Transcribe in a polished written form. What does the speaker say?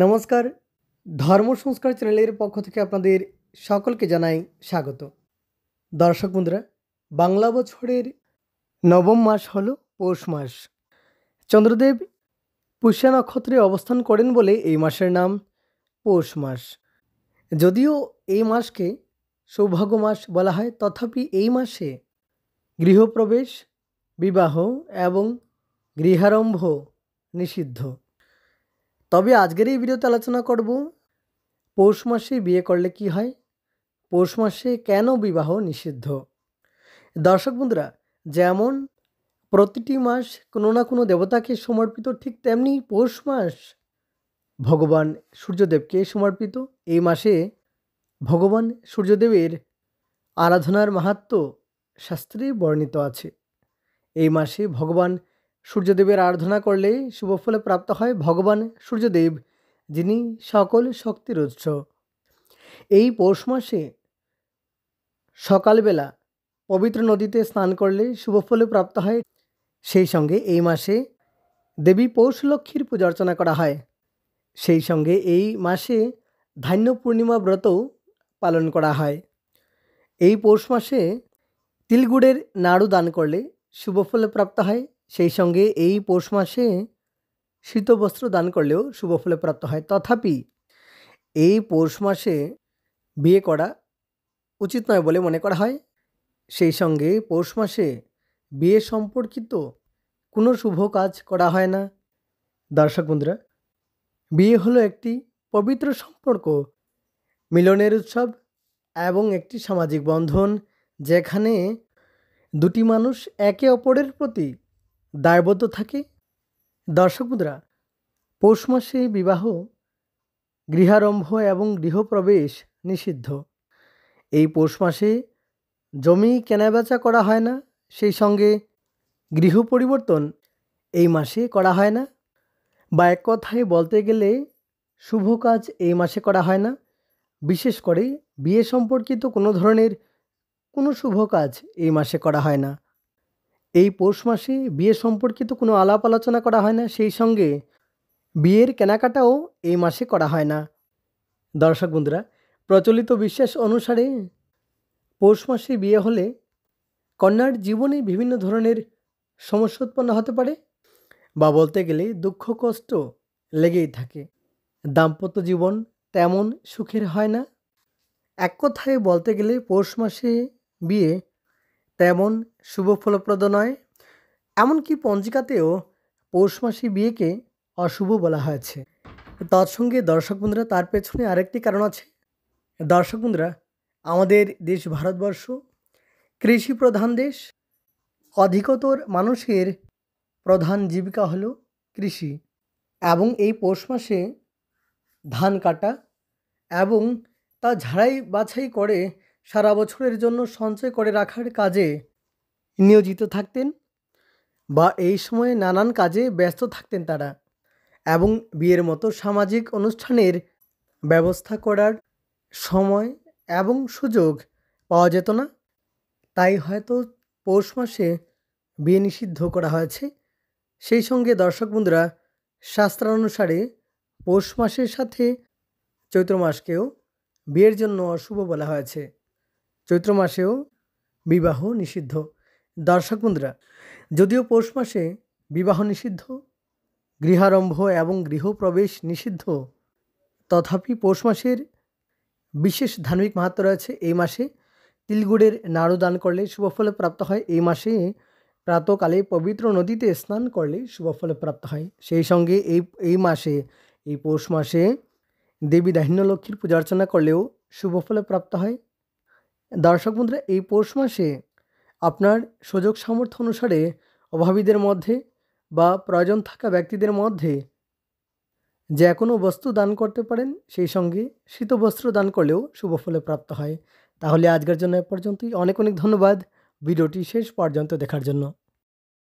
নমস্কার, ধর্ম সংস্কার চ্যানেলের পক্ষ থেকে আপনাদের সকলকে জানাই স্বাগত। দর্শক বন্ধুরা, বাংলা বছরের নবম মাস হলো পৌষ মাস। চন্দ্রদেব পুষ্যা নক্ষত্রে অবস্থান করেন বলে এই মাসের নাম পৌষ মাস। যদিও এই মাসকে সৌভাগ্য মাস বলা হয়, তথাপি এই মাসে গৃহপ্রবেশ, বিবাহ এবং গৃহারম্ভ নিষিদ্ধ। তবে আজকের এই ভিডিওতে আলোচনা করব পৌষ মাসে বিয়ে করলে কি হয়, পৌষ মাসে কেন বিবাহ নিষিদ্ধ। দর্শক বন্ধুরা, যেমন প্রতিটি মাস কোনো না কোনো দেবতাকে সমর্পিত, ঠিক তেমনি পৌষ মাস ভগবান সূর্যদেবকে সমর্পিত। এই মাসে ভগবান সূর্যদেবের আরাধনার মাহাত্ম্য শাস্ত্রে বর্ণিত আছে। এই মাসে ভগবান সূর্যদেবের আরাধনা করলে শুভফলে প্রাপ্ত হয় ভগবান সূর্যদেব, যিনি সকল শক্তির উৎস। এই পৌষ মাসে সকালবেলা পবিত্র নদীতে স্নান করলে শুভফলে প্রাপ্ত হয়। সেই সঙ্গে এই মাসে দেবী পৌষ লক্ষ্মীর পূজা অর্চনা করা হয়। সেই সঙ্গে এই মাসে ধান্য পূর্ণিমা ব্রতও পালন করা হয়। এই পৌষ মাসে তিলগুড়ের নাড়ু দান করলে শুভফলে প্রাপ্ত হয়। সেই সঙ্গে এই পৌষ মাসে শীতবস্ত্র দান করলেও শুভফলে প্রাপ্ত হয়। তথাপি এই পৌষ মাসে বিয়ে করা উচিত নয় বলে মনে করা হয়। সেই সঙ্গে পৌষ মাসে বিয়ে সম্পর্কিত কোনো শুভ কাজ করা হয় না। দর্শক বন্ধুরা, বিয়ে হলো একটি পবিত্র সম্পর্ক, মিলনের উৎসব এবং একটি সামাজিক বন্ধন, যেখানে দুটি মানুষ একে অপরের প্রতি দায়বদ্ধ থাকে। দর্শক বন্ধুরা, পৌষ মাসে বিবাহ, গৃহারম্ভ এবং গৃহপ্রবেশ নিষিদ্ধ। এই পৌষ মাসে জমি কেনাবেচা করা হয় না। সেই সঙ্গে গৃহ পরিবর্তন এই মাসে করা হয় না, বা এক কথায় বলতে গেলে শুভ কাজ এই মাসে করা হয় না। বিশেষ করে বিয়ে সম্পর্কিত কোনো ধরনের কোনো শুভ কাজ এই মাসে করা হয় না। এই পৌষ মাসে বিয়ে সম্পর্কিত কোনো আলাপ আলোচনা করা হয় না। সেই সঙ্গে বিয়ের কেনাকাটাও এই মাসে করা হয় না। দর্শক বন্ধুরা, প্রচলিত বিশ্বাস অনুসারে পৌষ মাসে বিয়ে হলে কন্যার জীবনে বিভিন্ন ধরনের সমস্যা উৎপন্ন হতে পারে, বা বলতে গেলে দুঃখ কষ্ট লেগেই থাকে। দাম্পত্য জীবন তেমন সুখের হয় না। এক কথায় বলতে গেলে পৌষ মাসে বিয়ে তেমন শুভ ফলপ্রদ নয়। এমনকি পঞ্জিকাতেও পৌষ মাসে বিয়েকে অশুভ বলা হয়েছে। তৎসঙ্গে দর্শক বন্ধুরা, তার পেছনে আরেকটি কারণ আছে। দর্শক বন্ধুরা, আমাদের দেশ ভারতবর্ষ কৃষি প্রধান দেশ। অধিকতর মানুষের প্রধান জীবিকা হলো কৃষি, এবং এই পৌষ মাসে ধান কাটা এবং তা ঝাড়াই বাছাই করে সারা বছরের জন্য সঞ্চয় করে রাখার কাজে নিয়োজিত থাকতেন, বা এই সময়ে নানান কাজে ব্যস্ত থাকতেন তারা, এবং বিয়ের মতো সামাজিক অনুষ্ঠানের ব্যবস্থা করার সময় এবং সুযোগ পাওয়া যেত না। তাই হয়তো পৌষ মাসে বিয়ে নিষিদ্ধ করা হয়েছে। সেই সঙ্গে দর্শক বন্ধুরা, শাস্ত্রানুসারে পৌষ মাসের সাথে চৈত্র মাসকেও বিয়ের জন্য অশুভ বলা হয়েছে। চৈত্র মাসেও বিবাহ নিষিদ্ধ। দর্শক বন্ধুরা, যদিও পৌষ মাসে বিবাহ নিষিদ্ধ, গৃহারম্ভ এবং গৃহপ্রবেশ নিষিদ্ধ, তথাপি পৌষ মাসের বিশেষ ধার্মিক মাহাত্ম্য রয়েছে। এই মাসে তিলগুড়ের নাড়ু দান করলে শুভফলে প্রাপ্ত হয়। এই মাসে প্রাতকালে পবিত্র নদীতে স্নান করলে শুভফলে প্রাপ্ত হয়। সেই সঙ্গে এই মাসে, এই পৌষ মাসে দেবী ধান্য লক্ষ্মীর পূজা অর্চনা করলেও শুভফলে প্রাপ্ত হয়। দর্শক বন্ধুরা, এই পৌষ মাসে আপনার সুযোগ সামর্থ্য অনুসারে অভাবীদের মধ্যে বা প্রয়োজন থাকা ব্যক্তিদের মধ্যে যে কোনো বস্তু দান করতে পারেন। সেই সঙ্গে শীতবস্ত্র দান করলেও শুভফলে প্রাপ্ত হয়। তাহলে আজকের জন্য এ পর্যন্তই। অনেক অনেক ধন্যবাদ ভিডিওটি শেষ পর্যন্ত দেখার জন্য।